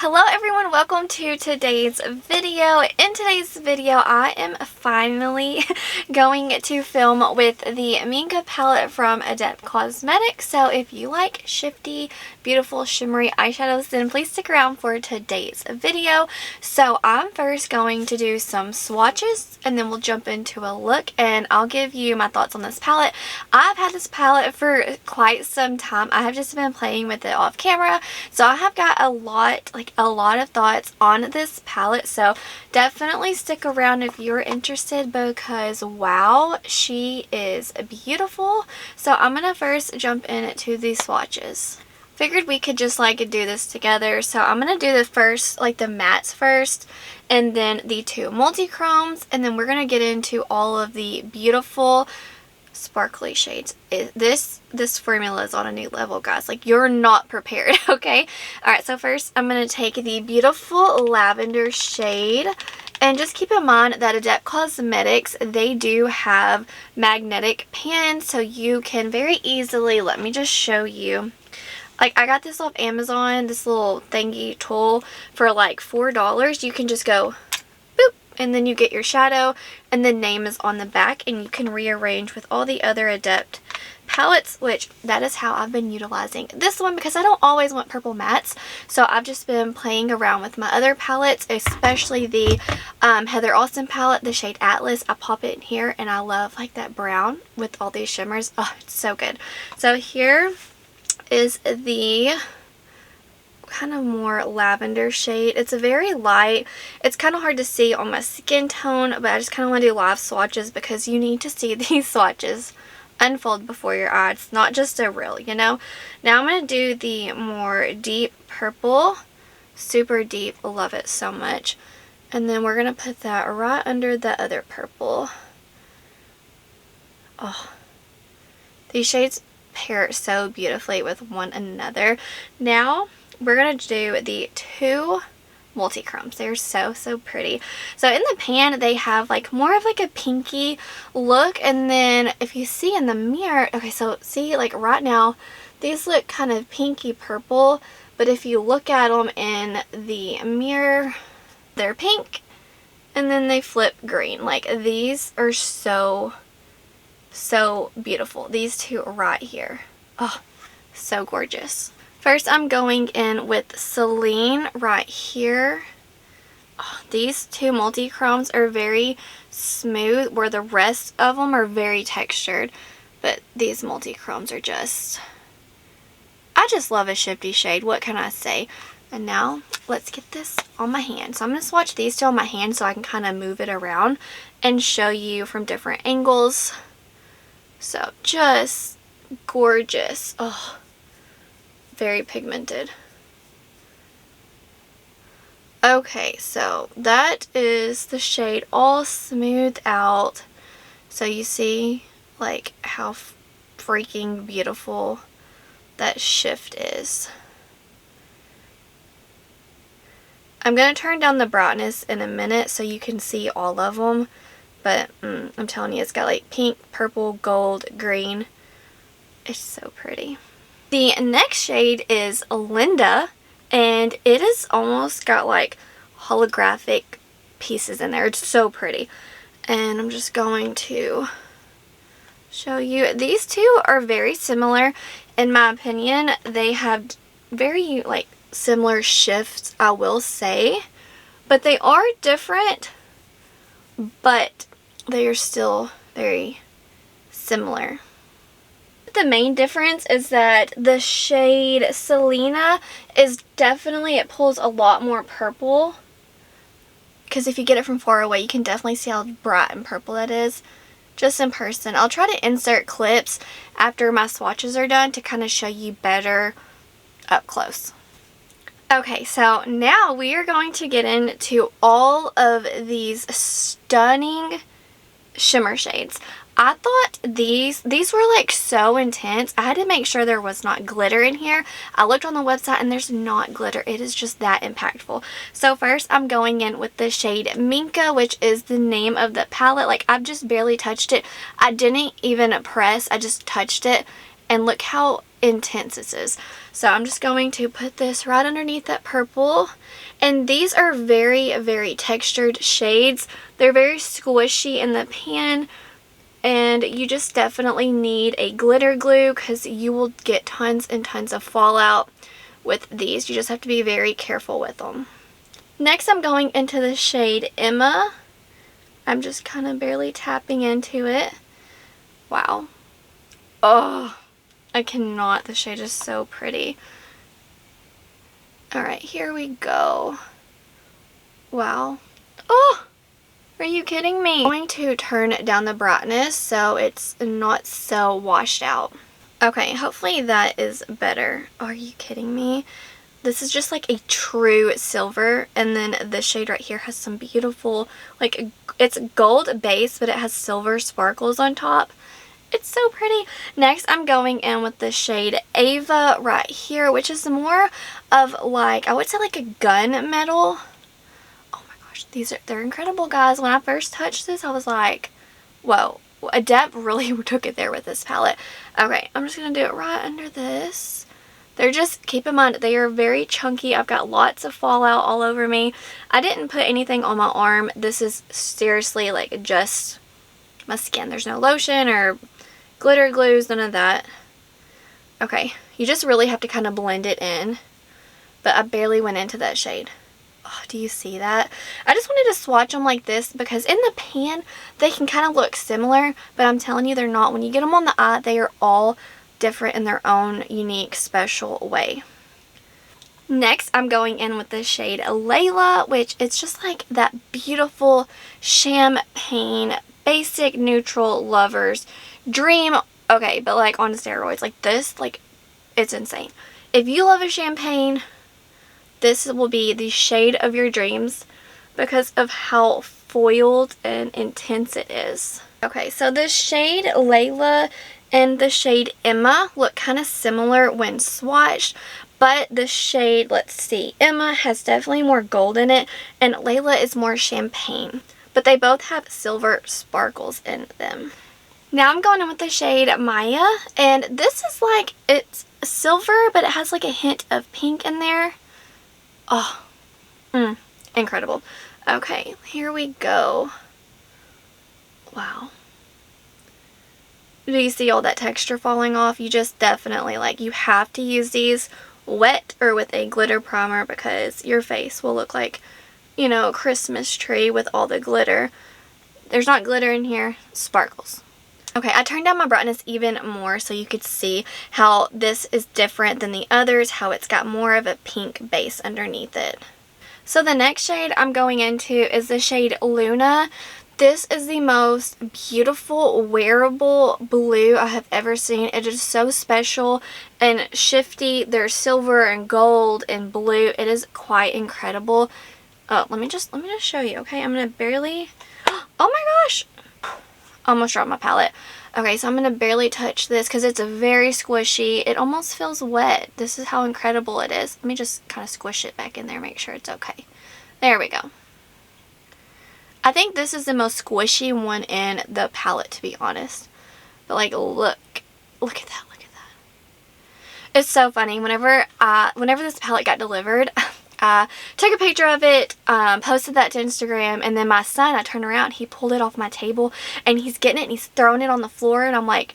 Hello everyone, welcome to today's video. In today's video, I am finally going to film with the Minka palette from Adept Cosmetics. So if you like shifty, beautiful, shimmery eyeshadows, then please stick around for today's video. So I'm first going to do some swatches and then we'll jump into a look and I'll give you my thoughts on this palette. I've had this palette for quite some time. I have just been playing with it off camera. So I have got a lot of thoughts on this palette, so definitely stick around if you're interested because wow, she is beautiful. So I'm gonna first jump into the swatches. Figured we could just do this together, so I'm gonna do the first, the mattes first, and then the two multi-chromes, and then we're gonna get into all of the beautiful sparkly shades. This formula is on a new level, guys. You're not prepared, okay? Alright, so first I'm going to take the beautiful lavender shade, and just keep in mind that Adept Cosmetics, they do have magnetic pans, so you can very easily, let me just show you. I got this off Amazon, this little thingy tool for $4. You can just go boop, and then you get your shadow, and the name is on the back, and you can rearrange with all the other Adept palettes, which that is how I've been utilizing this one because I don't always want purple mattes. So I've just been playing around with my other palettes, especially the Heather Austin palette, the shade Atlas. I pop it in here and I love that brown with all these shimmers. Oh, it's so good. So here is the kind of more lavender shade. It's a very light. It's kind of hard to see on my skin tone, but I just kind of want to do live swatches because you need to see these swatches unfold before your eyes. It's not just a reel, you know. Now I'm going to do the more deep purple, super deep. Love it so much. And then we're going to put that right under the other purple. Oh, these shades pair so beautifully with one another. Now we're going to do the two multi-chromes. They're so pretty. So in the pan they have more of a pinky look, and then if you see in the mirror, okay, so see right now these look kind of pinky purple, but if you look at them in the mirror, they're pink and then they flip green. These are so beautiful. These two right here. Oh, so gorgeous. First, I'm going in with Celine right here. Oh, these two multi-chromes are very smooth, where the rest of them are very textured. But these multi-chromes are just... I just love a shifty shade. What can I say? And now, let's get this on my hand. So I'm going to swatch these two on my hand so I can kind of move it around and show you from different angles. So, just gorgeous. Oh, very pigmented. Okay, so that is the shade all smoothed out. So you see how freaking beautiful that shift is. I'm going to turn down the brightness in a minute so you can see all of them. But I'm telling you, it's got pink, purple, gold, green. It's so pretty. The next shade is Linda, and it has almost got holographic pieces in there. It's so pretty. And I'm just going to show you. These two are very similar. In my opinion, they have very similar shifts, I will say. But they are different, but they are still very similar. The main difference is that the shade Selena is definitely, it pulls a lot more purple, because if you get it from far away you can definitely see how bright and purple that is. Just in person, I'll try to insert clips after my swatches are done to kind of show you better up close. Okay, so now we are going to get into all of these stunning shimmer shades. I thought these were so intense. I had to make sure there was not glitter in here. I looked on the website and there's not glitter. It is just that impactful. So first I'm going in with the shade Minka, which is the name of the palette. I've just barely touched it. I didn't even press. I just touched it and look how intense this is. So I'm just going to put this right underneath that purple. And these are very, very textured shades. They're very squishy in the pan, and you just definitely need a glitter glue because you will get tons and tons of fallout with these. You just have to be very careful with them. Next, I'm going into the shade Emma. I'm just kind of barely tapping into it. Wow. Oh, I cannot. The shade is so pretty. Alright, here we go. Wow. Oh! Are you kidding me? I'm going to turn down the brightness so it's not so washed out. Okay, hopefully that is better. Are you kidding me? This is just like a true silver, and then the shade right here has some beautiful, like, it's gold base, but it has silver sparkles on top. It's so pretty. Next, I'm going in with the shade Ava right here, which is more of like, I would say like a gunmetal. Oh my gosh, they're incredible, guys. When I first touched this, I was like, whoa, Adept really took it there with this palette. Okay, I'm just going to do it right under this. They're just, keep in mind, they are very chunky. I've got lots of fallout all over me. I didn't put anything on my arm. This is seriously like just my skin. There's no lotion or glitter glues, none of that. Okay, you just really have to kind of blend it in. But I barely went into that shade. Oh, do you see that? I just wanted to swatch them like this because in the pan, they can kind of look similar. But I'm telling you, they're not. When you get them on the eye, they are all different in their own unique, special way. Next, I'm going in with the shade Layla, which it's just like that beautiful champagne, basic neutral lovers dream. Okay, but like on steroids. Like this, like, it's insane. If you love a champagne, this will be the shade of your dreams because of how foiled and intense it is. Okay, so the shade Layla and the shade Emma look kind of similar when swatched, but the shade, let's see, Emma has definitely more gold in it, and Layla is more champagne. But they both have silver sparkles in them. Now I'm going in with the shade Maya, and this is like, it's silver, but it has like a hint of pink in there. Oh, incredible. Okay, here we go. Wow. Do you see all that texture falling off? You just definitely, like, you have to use these wet or with a glitter primer because your face will look like, you know, a Christmas tree with all the glitter. There's not glitter in here, sparkles. Okay, I turned down my brightness even more so you could see how this is different than the others, how it's got more of a pink base underneath it. So the next shade I'm going into is the shade Luna. This is the most beautiful wearable blue I have ever seen. It is so special and shifty. There's silver and gold and blue. It is quite incredible. Oh, let me just show you, okay? I'm gonna barely, oh my gosh, almost dropped my palette. Okay, so I'm gonna barely touch this because it's very squishy. It almost feels wet. This is how incredible it is. Let me just kind of squish it back in there, make sure it's okay. There we go. I think this is the most squishy one in the palette, to be honest. But like, look at that, look at that. It's so funny. Whenever this palette got delivered, I took a picture of it, posted that to Instagram, and then my son, I turned around, he pulled it off my table, and he's getting it, and he's throwing it on the floor, and I'm like,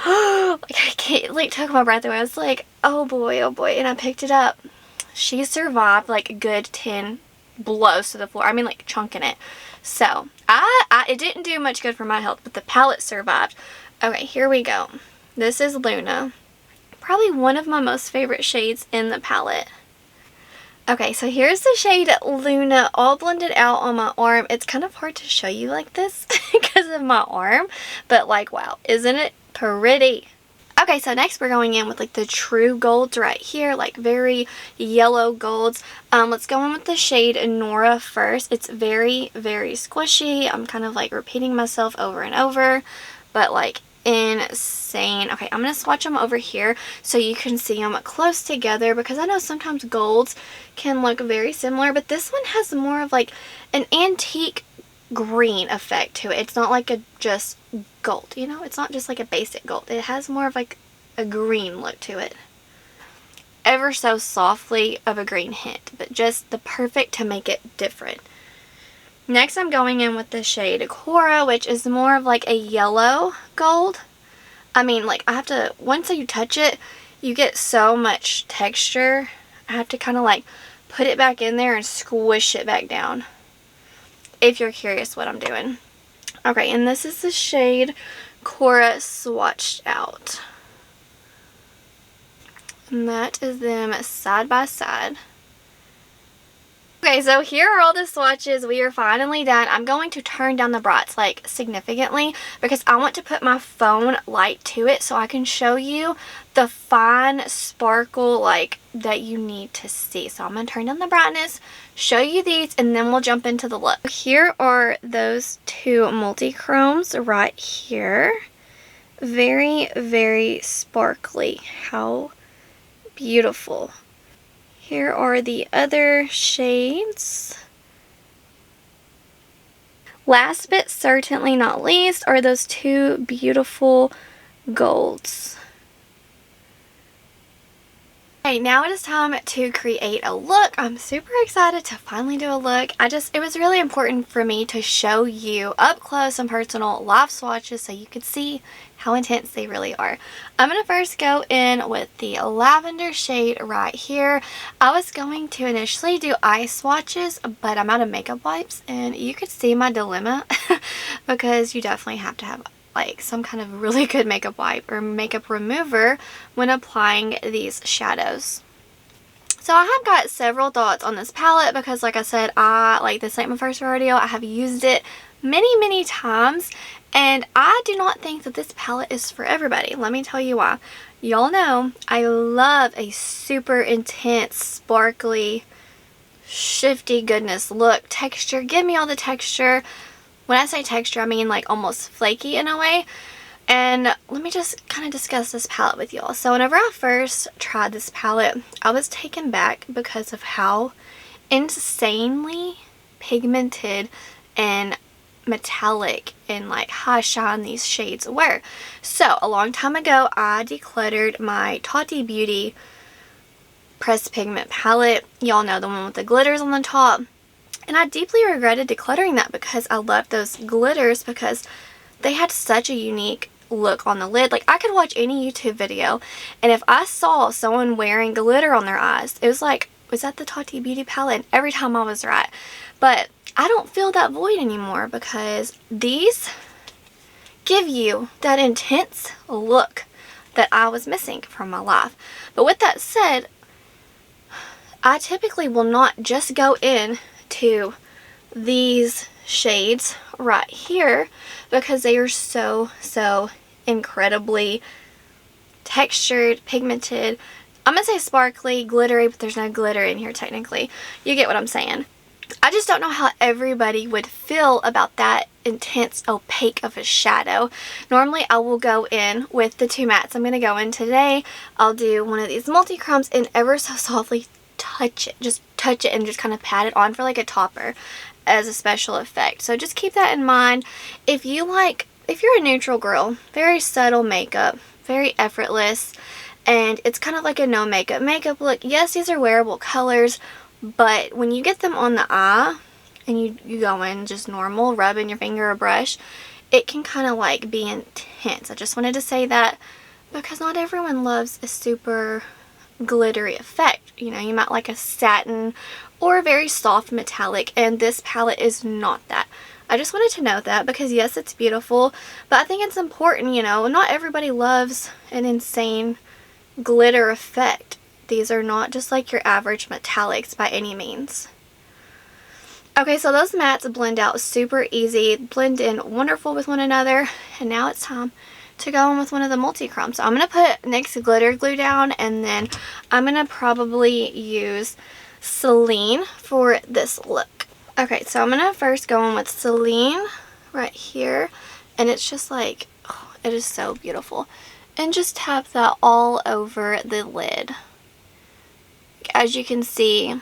oh, like I can't, like, took my breath away. I was like, oh boy, and I picked it up. She survived like a good 10 blows to the floor. I mean, like, chunking it. So, it didn't do much good for my health, but the palette survived. Okay, here we go. This is Luna. Probably one of my most favorite shades in the palette. Okay, so here's the shade Luna all blended out on my arm. It's kind of hard to show you like this because of my arm, but like, wow, isn't it pretty? Okay, so next we're going in with like the true golds right here, like very yellow golds. Let's go in with the shade Nora first. It's very, very squishy. I'm kind of like repeating myself over and over, but like insane. Okay, I'm going to swatch them over here so you can see them close together because I know sometimes golds can look very similar, but this one has more of like an antique green effect to it. It's not like a just gold, you know? It's not just like a basic gold. It has more of like a green look to it. Ever so softly of a green hint, but just the perfect to make it different. Next, I'm going in with the shade Cora, which is more of like a yellow gold. I mean, like, I have to, once you touch it, you get so much texture. I have to kind of like put it back in there and squish it back down, if you're curious what I'm doing. Okay, and this is the shade Cora Swatched Out. And that is them side by side. Okay, so here are all the swatches. We are finally done. I'm going to turn down the brights like significantly because I want to put my phone light to it so I can show you the fine sparkle like that you need to see. So I'm going to turn down the brightness, show you these, and then we'll jump into the look. Here are those two multi-chromes right here. Very, very sparkly. How beautiful. Here are the other shades. Last but certainly not least are those two beautiful golds. Okay, now it is time to create a look. I'm super excited to finally do a look. It was really important for me to show you up close and personal live swatches so you could see how intense they really are. I'm going to first go in with the lavender shade right here. I was going to initially do eye swatches, but I'm out of makeup wipes, and you could see my dilemma because you definitely have to have like some kind of really good makeup wipe or makeup remover when applying these shadows. So I have got several thoughts on this palette because, like I said, this ain't my first rodeo. I have used it many times, and I do not think that this palette is for everybody. Let me tell you why. Y'all know I love a super intense, sparkly, shifty goodness look. Texture, give me all the texture. When I say texture, I mean like almost flaky in a way. And let me just kind of discuss this palette with y'all. So whenever I first tried this palette, I was taken back because of how insanely pigmented and metallic and like high shine these shades were. So a long time ago, I decluttered my Tati Beauty pressed pigment palette. Y'all know, the one with the glitters on the top. And I deeply regretted decluttering that because I loved those glitters because they had such a unique look on the lid. Like, I could watch any YouTube video, and if I saw someone wearing glitter on their eyes, it was like, was that the Tati Beauty palette? And every time I was right. But I don't feel that void anymore because these give you that intense look that I was missing from my life. But with that said, I typically will not just go in to these shades right here because they are so incredibly textured, pigmented. I'm gonna say sparkly, glittery, but there's no glitter in here technically. You get what I'm saying. I just don't know how everybody would feel about that intense, opaque of a shadow. Normally I will go in with the two mattes I'm going to go in today. I'll do one of these multi-chromes and ever so softly touch it. Just touch it and just kind of pat it on for like a topper as a special effect. So just keep that in mind. If you're a neutral girl, very subtle makeup, very effortless, and it's kind of like a no makeup look. Yes, these are wearable colors, but when you get them on the eye and you go in just normal, rubbing your finger or brush, it can kind of like be intense. I just wanted to say that because not everyone loves a super glittery effect. You know, you might like a satin or a very soft metallic, and this palette is not that. I just wanted to note that because yes, it's beautiful, but I think it's important, you know, not everybody loves an insane glitter effect. These are not just like your average metallics by any means. Okay, so those mattes blend out super easy, blend in wonderful with one another, and now it's time to go in with one of the multi-chromes. So I'm going to put NYX glitter glue down, and then I'm going to probably use Celine for this look. Okay, so I'm going to first go in with Celine right here, and it's just like, oh, it is so beautiful. And just tap that all over the lid. As you can see,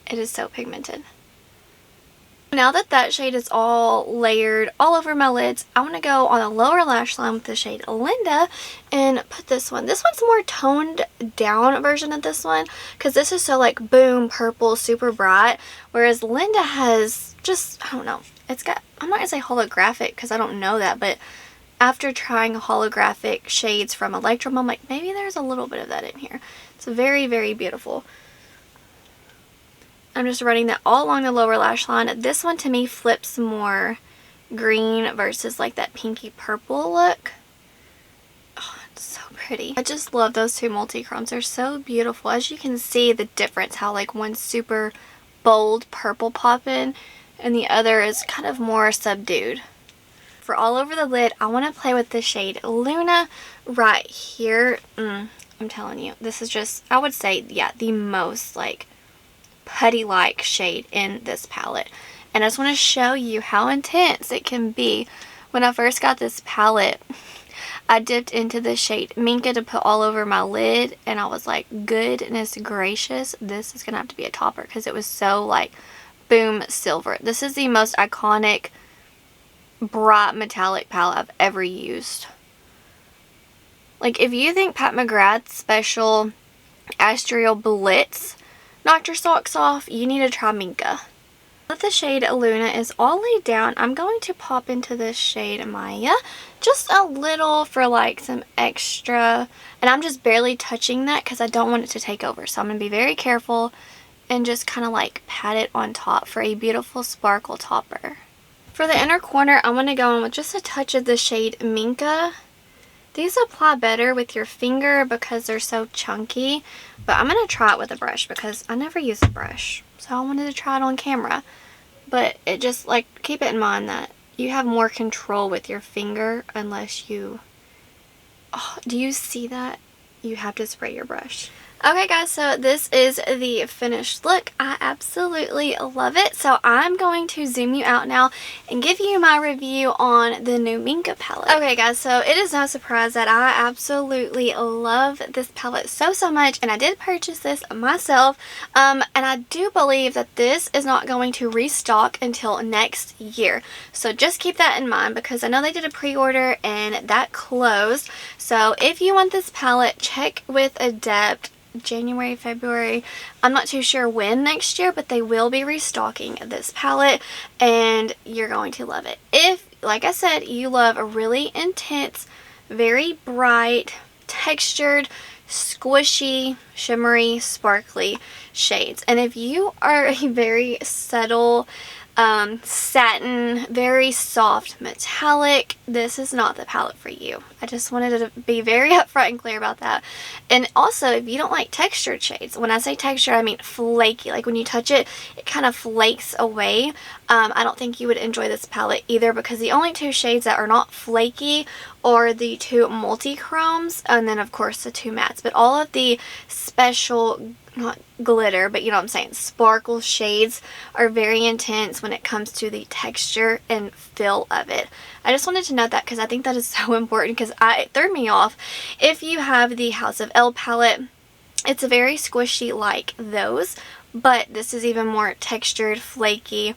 it is so pigmented. Now that that shade is all layered all over my lids, I want to go on a lower lash line with the shade Linda and put this one. This one's more toned down version of this one because this is so like boom, purple, super bright. Whereas Linda has just, I don't know, it's got, I'm not going to say holographic because I don't know that, but after trying holographic shades from Electrum, I'm like, maybe there's a little bit of that in here. It's very, very beautiful. I'm just running that all along the lower lash line. This one to me flips more green versus like that pinky purple look. Oh, it's so pretty. I just love those two multi-chromes. They're so beautiful. As you can see the difference, how like one's super bold purple popping and the other is kind of more subdued. For all over the lid, I want to play with the shade Luna right here. I'm telling you, this is just, I would say, yeah, the most like putty-like shade in this palette. And I just want to show you how intense it can be. When I first got this palette, I dipped into the shade Minka to put all over my lid, and I was like, goodness gracious, this is gonna have to be a topper because it was so like boom silver. This is the most iconic bright metallic palette I've ever used. Like, if you think Pat McGrath's special Astral Blitz knocked your socks off, you need to try Minka. Now that the shade Luna is all laid down, I'm going to pop into this shade Maya. Just a little for like some extra. And I'm just barely touching that because I don't want it to take over. So I'm going to be very careful and just kind of like pat it on top for a beautiful sparkle topper. For the inner corner, I'm going to go in with just a touch of the shade Minka. These apply better with your finger because they're so chunky, but I'm going to try it with a brush because I never use a brush, so I wanted to try it on camera. But it just, like, keep it in mind that you have more control with your finger unless you, oh, do you see that? You have to spray your brush. Okay guys, so this is the finished look. I absolutely love it. So I'm going to zoom you out now and give you my review on the new Minka palette. Okay guys, so it is no surprise that I absolutely love this palette so much, and I did purchase this myself. And I do believe that this is not going to restock until next year. So just keep that in mind because I know they did a pre-order and that closed. So if you want this palette, check with Adept. January, February, I'm not too sure when next year, but they will be restocking this palette and you're going to love it. If, like I said, you love a really intense, very bright, textured, squishy, shimmery, sparkly shades. And if you are a very subtle, satin, very soft metallic, this is not the palette for you. I just wanted to be very upfront and clear about that. And also, if you don't like textured shades, when I say texture, I mean flaky. Like when you touch it, it kind of flakes away. I don't think you would enjoy this palette either because the only two shades that are not flaky are the two multi-chromes and then of course the two mattes. But all of the special, not glitter, but you know what I'm saying, sparkle shades are very intense when it comes to the texture and feel of it. I just wanted to note that because I think that is so important because it threw me off. If you have the House of Elle palette, it's very squishy like those, but this is even more textured, flaky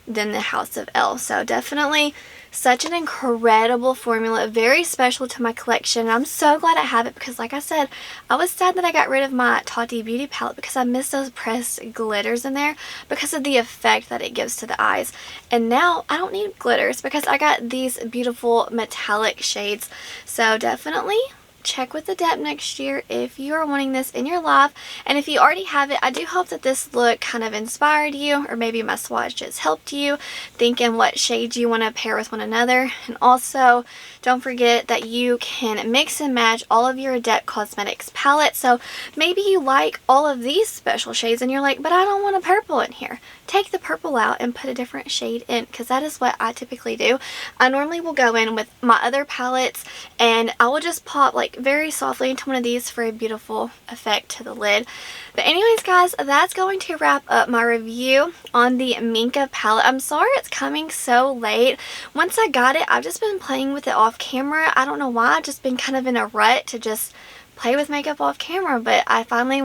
than the House of Elle. So definitely such an incredible formula, very special to my collection. I'm so glad I have it because like I said, I was sad that I got rid of my Tati Beauty palette because I missed those pressed glitters in there because of the effect that it gives to the eyes. And now I don't need glitters because I got these beautiful metallic shades. So definitely check with Adept next year if you are wanting this in your life. And if you already have it, I do hope that this look kind of inspired you, or maybe my swatches helped you thinking what shades you want to pair with one another. And also, don't forget that you can mix and match all of your Adept Cosmetics palettes. So maybe you like all of these special shades and you're like, but I don't want a purple in here. Take the purple out and put a different shade in because that is what I typically do. I normally will go in with my other palettes and I will just pop like very softly into one of these for a beautiful effect to the lid. But anyways guys, that's going to wrap up my review on the Minka palette. I'm sorry it's coming so late. Once I got it, I've just been playing with it off camera. I don't know why, I've just been kind of in a rut to just play with makeup off camera, but I finally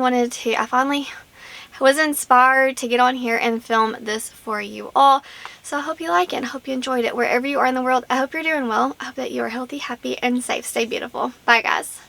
was inspired to get on here and film this for you all. So I hope you like it and I hope you enjoyed it. Wherever you are in the world, I hope you're doing well. I hope that you are healthy, happy, and safe. Stay beautiful. Bye, guys.